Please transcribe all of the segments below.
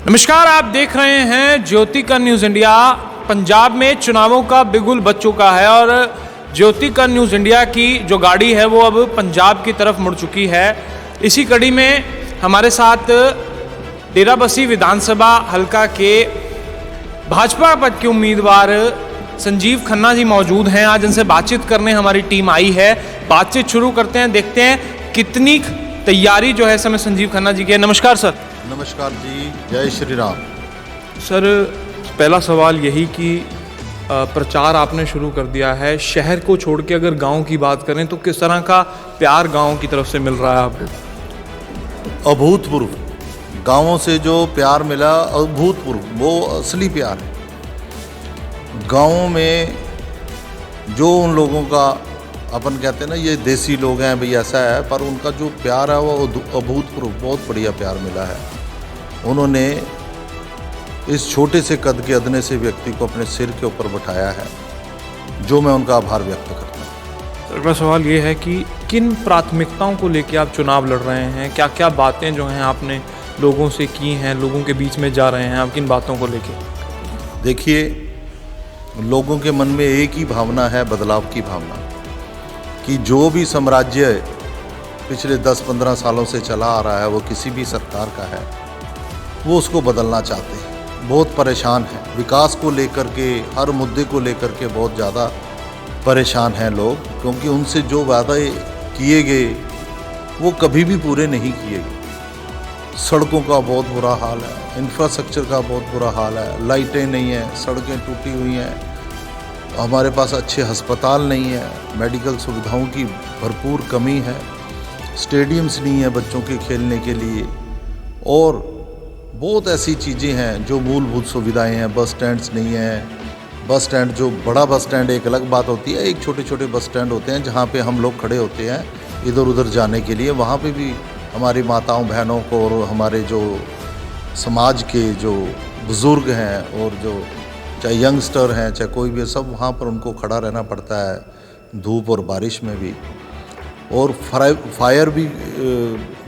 नमस्कार, आप देख रहे हैं ज्योति का न्यूज़ इंडिया। पंजाब में चुनावों का बिगुल बज चुका है और ज्योति का न्यूज़ इंडिया की जो गाड़ी है वो अब पंजाब की तरफ मुड़ चुकी है। इसी कड़ी में हमारे साथ डेराबस्सी विधानसभा हलका के भाजपा पद के उम्मीदवार संजीव खन्ना जी मौजूद हैं। आज इनसे बातचीत करने हमारी टीम आई है। बातचीत शुरू करते हैं, देखते हैं कितनी तैयारी जो है समय संजीव खन्ना जी की है। नमस्कार सर। नमस्कार जी, जय श्री राम। सर, पहला सवाल यही कि प्रचार आपने शुरू कर दिया है, शहर को छोड़ के अगर गांव की बात करें तो किस तरह का प्यार गांव की तरफ से मिल रहा है आपको? अभूतपूर्व, गांवों से जो प्यार मिला अभूतपूर्व, वो असली प्यार है। गांवों में जो उन लोगों का अपन कहते हैं ना, ये देसी लोग हैं भाई, ऐसा है, पर उनका जो प्यार है वो अभूतपूर्व, बहुत बढ़िया प्यार मिला है। उन्होंने इस छोटे से कद के अदने से व्यक्ति को अपने सिर के ऊपर बैठाया है, जो मैं उनका आभार व्यक्त करता हूँ। सर, मेरा सवाल ये है कि किन प्राथमिकताओं को लेकर आप चुनाव लड़ रहे हैं? क्या क्या बातें जो हैं आपने लोगों से की हैं, लोगों के बीच में जा रहे हैं, आप किन बातों को लेकर? देखिए, लोगों के मन में एक ही भावना है, बदलाव की भावना, कि जो भी साम्राज्य पिछले 10-15 सालों से चला आ रहा है, वो किसी भी सरकार का है, वो उसको बदलना चाहते हैं। बहुत परेशान हैं, विकास को लेकर के, हर मुद्दे को लेकर के बहुत ज़्यादा परेशान हैं लोग, क्योंकि उनसे जो वादे किए गए वो कभी भी पूरे नहीं किए गए। सड़कों का बहुत बुरा हाल है, इंफ्रास्ट्रक्चर का बहुत बुरा हाल है, लाइटें नहीं हैं, सड़कें टूटी हुई हैं, हमारे पास अच्छे अस्पताल नहीं है, मेडिकल सुविधाओं की भरपूर कमी है, स्टेडियम्स नहीं है बच्चों के खेलने के लिए, और बहुत ऐसी चीज़ें हैं जो मूलभूत सुविधाएं हैं। बस स्टैंड्स नहीं है। बस स्टैंड, जो बड़ा बस स्टैंड एक अलग बात होती है, एक छोटे छोटे बस स्टैंड होते हैं जहाँ पे हम लोग खड़े होते हैं इधर उधर जाने के लिए। वहाँ पे भी हमारी माताओं बहनों को और हमारे जो समाज के जो बुज़ुर्ग हैं और जो चाहे यंगस्टर हैं, चाहे कोई भी, सब वहाँ पर उनको खड़ा रहना पड़ता है, धूप और बारिश में भी। और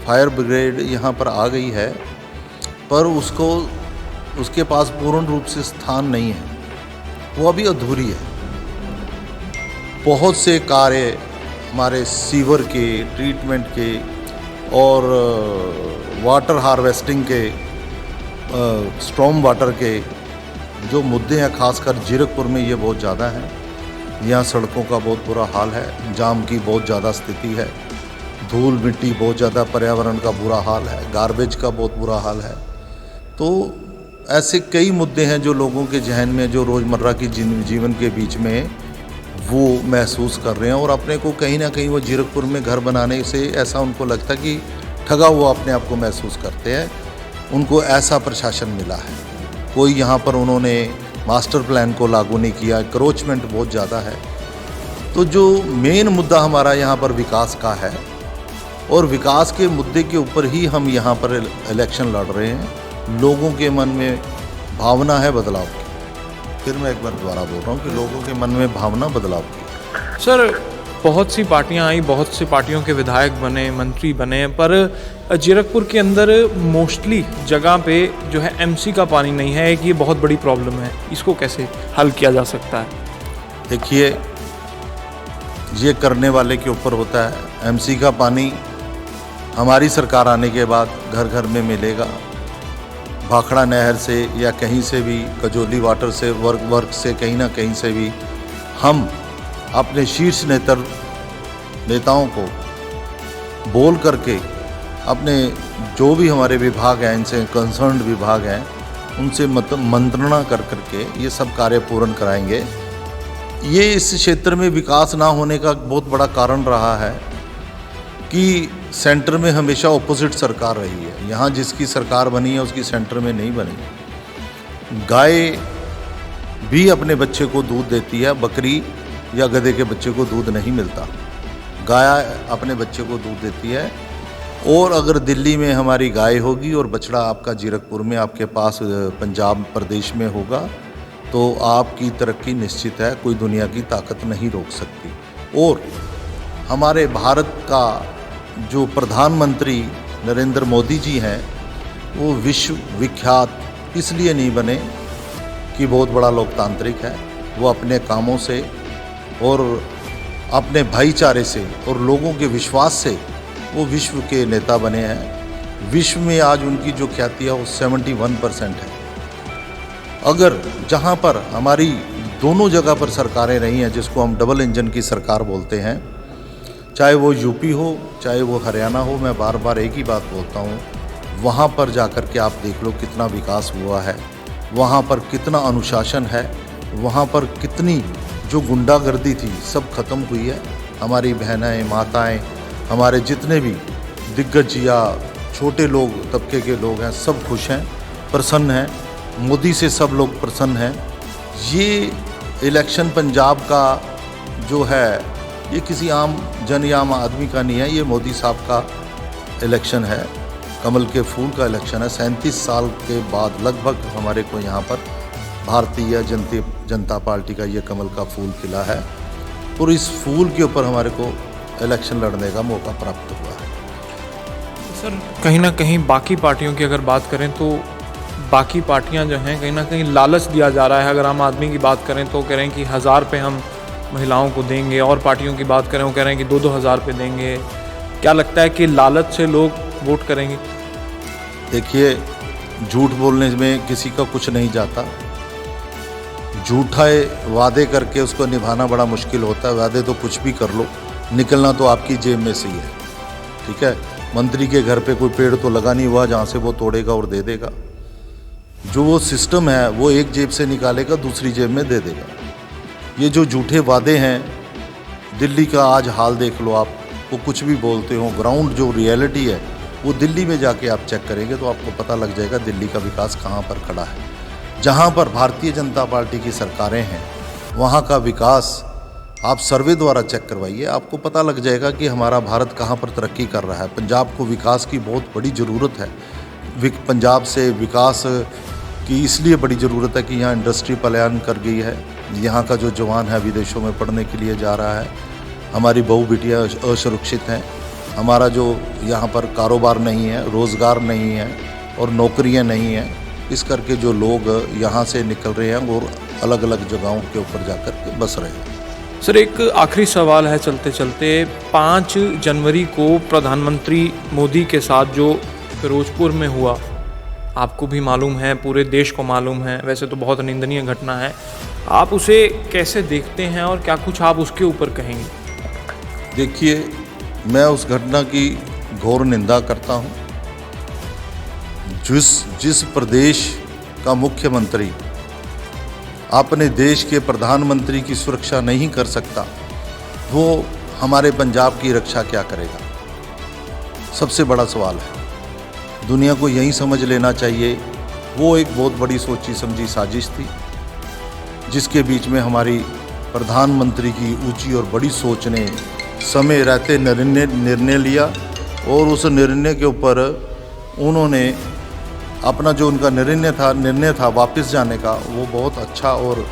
फायर ब्रिगेड यहाँ पर आ गई है, पर उसके पास पूर्ण रूप से स्थान नहीं है, वो अभी अधूरी है। बहुत से कार्य हमारे सीवर के, ट्रीटमेंट के और वाटर हार्वेस्टिंग के, स्टॉर्म वाटर के जो मुद्दे हैं, खासकर जीरकपुर में ये बहुत ज़्यादा हैं। यहाँ सड़कों का बहुत बुरा हाल है, जाम की बहुत ज़्यादा स्थिति है, धूल मिट्टी बहुत ज़्यादा, पर्यावरण का बुरा हाल है, गार्बेज का बहुत बुरा हाल है। तो ऐसे कई मुद्दे हैं जो लोगों के जहन में, जो रोज़मर्रा की जीवन के बीच में वो महसूस कर रहे हैं, और अपने को कहीं ना कहीं वो जीरकपुर में घर बनाने से ऐसा उनको लगता है कि ठगा हुआ अपने आप को महसूस करते हैं। उनको ऐसा प्रशासन मिला है। कोई यहाँ पर उन्होंने मास्टर प्लान को लागू नहीं किया, क्रोचमेंट बहुत ज़्यादा है। तो जो मेन मुद्दा हमारा यहाँ पर विकास का है, और विकास के मुद्दे के ऊपर ही हम यहाँ पर इलेक्शन लड़ रहे हैं। लोगों के मन में भावना है बदलाव की। फिर मैं एक बार दोबारा बोल रहा हूँ कि लोगों के मन में भावना बदलाव की। सर, बहुत सी पार्टियां आई, बहुत सी पार्टियों के विधायक बने, मंत्री बने, पर जीरकपुर के अंदर मोस्टली जगह पे जो है एमसी का पानी नहीं है। एक ये बहुत बड़ी प्रॉब्लम है, इसको कैसे हल किया जा सकता है? देखिए, ये करने वाले के ऊपर होता है। एमसी का पानी हमारी सरकार आने के बाद घर घर में मिलेगा। भाखड़ा नहर से या कहीं से भी, कजोली वाटर से, वर्क से, कहीं ना कहीं से भी हम अपने शीर्ष नेताओं को बोल करके, अपने जो भी हमारे विभाग हैं, इनसे कंसर्न्ड विभाग हैं, उनसे मंत्रणा कर करके ये सब कार्य पूर्ण कराएंगे। ये इस क्षेत्र में विकास ना होने का बहुत बड़ा कारण रहा है कि सेंटर में हमेशा ऑपोजिट सरकार रही है। यहाँ जिसकी सरकार बनी है उसकी सेंटर में नहीं बनी। गाय भी अपने बच्चे को दूध देती है, बकरी या गधे के बच्चे को दूध नहीं मिलता। गाय अपने बच्चे को दूध देती है। और अगर दिल्ली में हमारी गाय होगी और बछड़ा आपका जीरकपुर में, आपके पास पंजाब प्रदेश में होगा, तो आपकी तरक्की निश्चित है, कोई दुनिया की ताकत नहीं रोक सकती। और हमारे भारत का जो प्रधानमंत्री नरेंद्र मोदी जी हैं, वो विश्व विख्यात इसलिए नहीं बने कि बहुत बड़ा लोकतांत्रिक है, वो अपने कामों से और अपने भाईचारे से और लोगों के विश्वास से वो विश्व के नेता बने हैं। विश्व में आज उनकी जो ख्याति है वो 71% है। अगर जहाँ पर हमारी दोनों जगह पर सरकारें रही हैं, जिसको हम डबल इंजन की सरकार बोलते हैं, चाहे वो यूपी हो चाहे वो हरियाणा हो, मैं बार बार एक ही बात बोलता हूँ, वहाँ पर जाकर के आप देख लो कितना विकास हुआ है, वहाँ पर कितना अनुशासन है, वहाँ पर कितनी जो गुंडागर्दी थी सब खत्म हुई है। हमारी बहनें, माताएं, हमारे जितने भी दिग्गज या छोटे लोग तबके के लोग हैं, सब खुश हैं, प्रसन्न हैं। मोदी से सब लोग प्रसन्न हैं। ये इलेक्शन पंजाब का जो है ये किसी आम जन या आम आदमी का नहीं है, ये मोदी साहब का इलेक्शन है, कमल के फूल का इलेक्शन है। 37 साल के बाद लगभग हमारे को यहाँ पर भारतीय जनता पार्टी का ये कमल का फूल खिला है और इस फूल के ऊपर हमारे को इलेक्शन लड़ने का मौका प्राप्त हुआ है। सर, कहीं ना कहीं बाकी पार्टियों की अगर बात करें तो बाकी पार्टियां जो हैं कहीं ना कहीं लालच दिया जा रहा है। अगर आम आदमी की बात करें तो कह रहे हैं कि 1000 रुपये हम महिलाओं को देंगे, और पार्टियों की बात करें वो कह रहे हैं कि 2-2 हज़ार रुपये देंगे। क्या लगता है कि लालच से लोग वोट करेंगे? देखिए, झूठ बोलने में किसी का कुछ नहीं जाता। झूठा वादे करके उसको निभाना बड़ा मुश्किल होता है। वादे तो कुछ भी कर लो, निकलना तो आपकी जेब में से ही है। ठीक है, मंत्री के घर पे कोई पेड़ तो लगा नहीं हुआ जहाँ से वो तोड़ेगा और दे देगा। जो वो सिस्टम है वो एक जेब से निकालेगा, दूसरी जेब में दे देगा। ये जो झूठे वादे हैं, दिल्ली का आज हाल देख लो आप, वो कुछ भी बोलते हो, ग्राउंड जो रियलिटी है वो दिल्ली में जाके आप चेक करेंगे तो आपको पता लग जाएगा दिल्ली का विकास कहाँ पर खड़ा है। जहाँ पर भारतीय जनता पार्टी की सरकारें हैं वहाँ का विकास आप सर्वे द्वारा चेक करवाइए, आपको पता लग जाएगा कि हमारा भारत कहाँ पर तरक्की कर रहा है। पंजाब को विकास की बहुत बड़ी ज़रूरत है। पंजाब से विकास की इसलिए बड़ी ज़रूरत है कि यहाँ इंडस्ट्री पलायन कर गई है। यहाँ का जो जवान है विदेशों में पढ़ने के लिए जा रहा है, हमारी बहू बेटियाँ असुरक्षित हैं, हमारा जो यहाँ पर कारोबार नहीं है, रोज़गार नहीं है और नौकरियाँ नहीं हैं, इस करके जो लोग यहाँ से निकल रहे हैं और अलग अलग जगहों के ऊपर जाकर के बस रहे हैं। सर, एक आखिरी सवाल है चलते चलते। 5 जनवरी को प्रधानमंत्री मोदी के साथ जो फिरोजपुर में हुआ, आपको भी मालूम है, पूरे देश को मालूम है, वैसे तो बहुत निंदनीय घटना है, आप उसे कैसे देखते हैं और क्या कुछ आप उसके ऊपर कहेंगे? देखिए, मैं उस घटना की घोर निंदा करता हूँ। जिस प्रदेश का मुख्यमंत्री अपने देश के प्रधानमंत्री की सुरक्षा नहीं कर सकता, वो हमारे पंजाब की रक्षा क्या करेगा? सबसे बड़ा सवाल है। दुनिया को यही समझ लेना चाहिए वो एक बहुत बड़ी सोची समझी साजिश थी, जिसके बीच में हमारी प्रधानमंत्री की ऊंची और बड़ी सोच ने समय रहते निर्णय लिया और उस निर्णय के ऊपर उन्होंने अपना जो उनका निर्णय था वापस जाने का, वो बहुत अच्छा और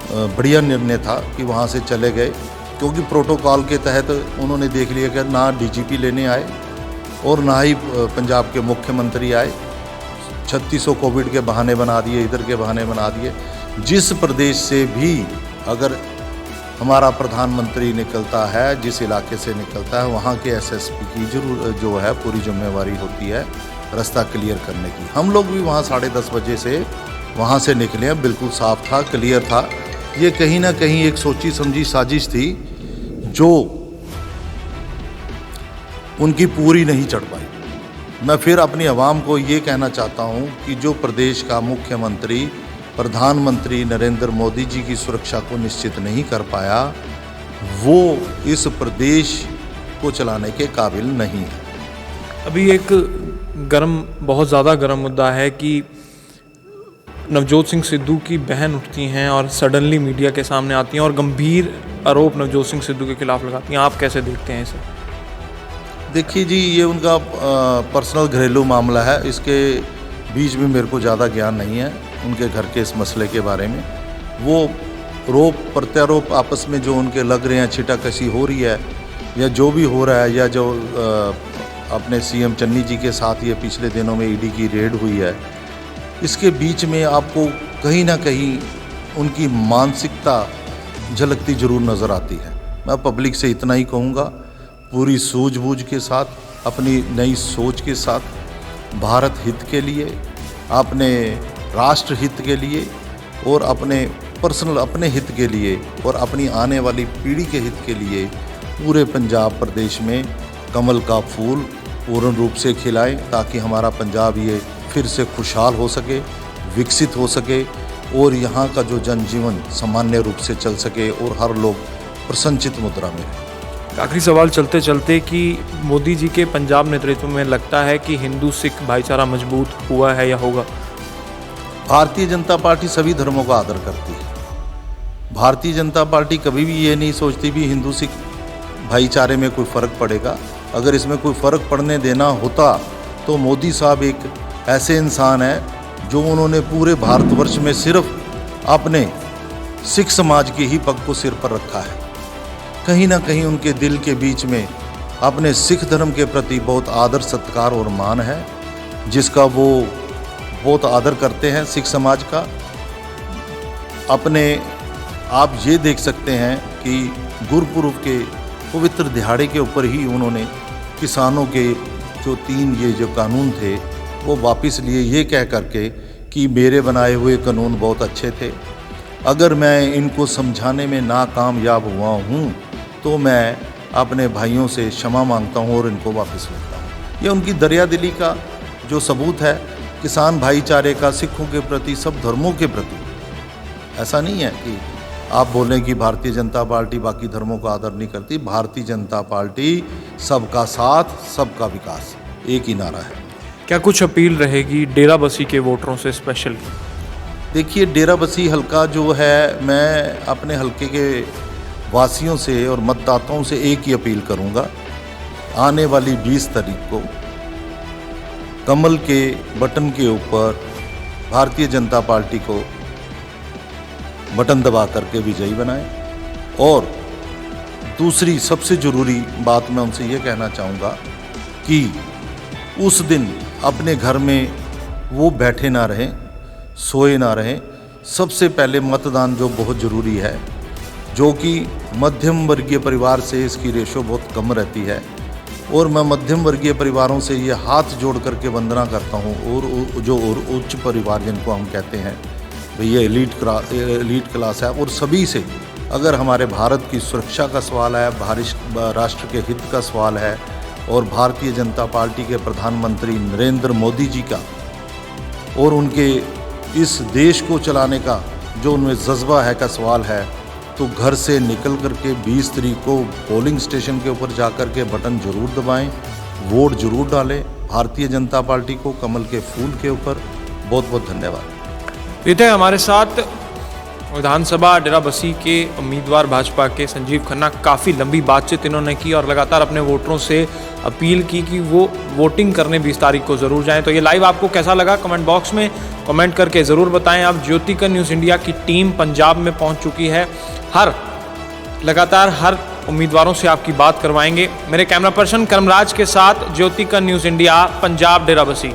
बढ़िया निर्णय था कि वहाँ से चले गए। क्योंकि प्रोटोकॉल के तहत उन्होंने देख लिया कि ना डीजीपी लेने आए और ना ही पंजाब के मुख्यमंत्री आए। 3600 कोविड के बहाने बना दिए, इधर के बहाने बना दिए। जिस प्रदेश से भी अगर हमारा प्रधानमंत्री निकलता है, जिस इलाके से निकलता है, वहाँ के एसएसपी की जो है पूरी जिम्मेवारी होती है रास्ता क्लियर करने की। हम लोग भी वहाँ 10:30 बजे से वहाँ से निकले हैं, बिल्कुल साफ था, क्लियर था। ये कहीं ना कहीं एक सोची समझी साजिश थी जो उनकी पूरी नहीं चढ़ पाई। मैं फिर अपनी आवाम को ये कहना चाहता हूँ कि जो प्रदेश का मुख्यमंत्री प्रधानमंत्री नरेंद्र मोदी जी की सुरक्षा को निश्चित नहीं कर पाया, वो इस प्रदेश को चलाने के काबिल नहीं है। अभी एक बहुत ज़्यादा गर्म मुद्दा है कि नवजोत सिंह सिद्धू की बहन उठती हैं और सडनली मीडिया के सामने आती हैं और गंभीर आरोप नवजोत सिंह सिद्धू के खिलाफ लगाती हैं। आप कैसे देखते हैं इसे? देखिए जी, ये उनका पर्सनल घरेलू मामला है, इसके बीच में मेरे को ज़्यादा ज्ञान नहीं है उनके घर के इस मसले के बारे में। वो रोप प्रत्यारोप आपस में जो उनके लग रहे हैं, छिटाकशी हो रही है या जो भी हो रहा है, या जो अपने सीएम चन्नी जी के साथ ये पिछले दिनों में ईडी की रेड हुई है, इसके बीच में आपको कहीं ना कहीं उनकी मानसिकता झलकती जरूर नज़र आती है। मैं पब्लिक से इतना ही कहूँगा, पूरी सूझबूझ के साथ, अपनी नई सोच के साथ, भारत हित के लिए, अपने राष्ट्र हित के लिए और अपने पर्सनल अपने हित के लिए और अपनी आने वाली पीढ़ी के हित के लिए पूरे पंजाब प्रदेश में कमल का फूल पूर्ण रूप से खिलाएं, ताकि हमारा पंजाब ये फिर से खुशहाल हो सके, विकसित हो सके और यहाँ का जो जनजीवन सामान्य रूप से चल सके और हर लोग प्रसन्नचित मुद्रा में रहे। आखिरी सवाल चलते चलते कि मोदी जी के पंजाब नेतृत्व में लगता है कि हिंदू सिख भाईचारा मजबूत हुआ है या होगा? भारतीय जनता पार्टी सभी धर्मों का आदर करती है। भारतीय जनता पार्टी कभी भी ये नहीं सोचती भी हिंदू सिख भाईचारे में कोई फ़र्क पड़ेगा। अगर इसमें कोई फ़र्क पड़ने देना होता तो मोदी साहब एक ऐसे इंसान है जो उन्होंने पूरे भारतवर्ष में सिर्फ अपने सिख समाज के ही पग को सिर पर रखा है। कहीं ना कहीं उनके दिल के बीच में अपने सिख धर्म के प्रति बहुत आदर सत्कार और मान है, जिसका वो बहुत आदर करते हैं सिख समाज का। अपने आप ये देख सकते हैं कि गुरुपुरब के पवित्र दिहाड़े के ऊपर ही उन्होंने किसानों के जो 3 ये जो कानून थे वो वापस लिए, ये कह करके कि मेरे बनाए हुए कानून बहुत अच्छे थे, अगर मैं इनको समझाने में नाकामयाब हुआ हूँ तो मैं अपने भाइयों से क्षमा मांगता हूँ और इनको वापस लेता हूँ। ये उनकी दरिया दिली का जो सबूत है किसान भाईचारे का, सिखों के प्रति, सब धर्मों के प्रति। ऐसा नहीं है कि आप बोलें कि भारतीय जनता पार्टी बाकी धर्मों का आदर नहीं करती। भारतीय जनता पार्टी सबका साथ, सबका विकास, एक ही नारा है। क्या कुछ अपील रहेगी डेराबस्सी के वोटरों से स्पेशल? देखिए, डेराबस्सी हलका जो है, मैं अपने हलके के वासियों से और मतदाताओं से एक ही अपील करूंगा, आने वाली 20 तारीख को कमल के बटन के ऊपर भारतीय जनता पार्टी को बटन दबा करके विजयी बनाएं। और दूसरी सबसे ज़रूरी बात मैं उनसे ये कहना चाहूँगा कि उस दिन अपने घर में वो बैठे ना रहें, सोए ना रहें। सबसे पहले मतदान जो बहुत ज़रूरी है, जो कि मध्यम वर्गीय परिवार से इसकी रेशो बहुत कम रहती है, और मैं मध्यम वर्गीय परिवारों से ये हाथ जोड़ करके वंदना करता हूँ, और जो और उच्च परिवार जिनको हम कहते हैं भैया एलीट क्लास है, और सभी से अगर हमारे भारत की सुरक्षा का सवाल है, राष्ट्र के हित का सवाल है, और भारतीय जनता पार्टी के प्रधानमंत्री नरेंद्र मोदी जी का और उनके इस देश को चलाने का जो उनमें जज्बा है का सवाल है, तो घर से निकल करके 20 तारीख को पोलिंग स्टेशन के ऊपर जाकर के बटन जरूर दबाएं, वोट जरूर डालें भारतीय जनता पार्टी को, कमल के फूल के ऊपर। बहुत बहुत धन्यवाद। ये थे हमारे साथ विधानसभा डेराबस्सी के उम्मीदवार भाजपा के संजीव खन्ना। काफ़ी लंबी बातचीत इन्होंने की और लगातार अपने वोटरों से अपील की कि वो वोटिंग करने 20 तारीख को ज़रूर जाएं। तो ये लाइव आपको कैसा लगा कमेंट बॉक्स में कमेंट करके ज़रूर बताएं। अब ज्योतिका न्यूज़ इंडिया की टीम पंजाब में पहुंच चुकी है। लगातार हर उम्मीदवारों से आपकी बात करवाएंगे। मेरे कैमरा पर्सन कर्मराज के साथ ज्योतिका न्यूज़ इंडिया पंजाब डेराबस्सी।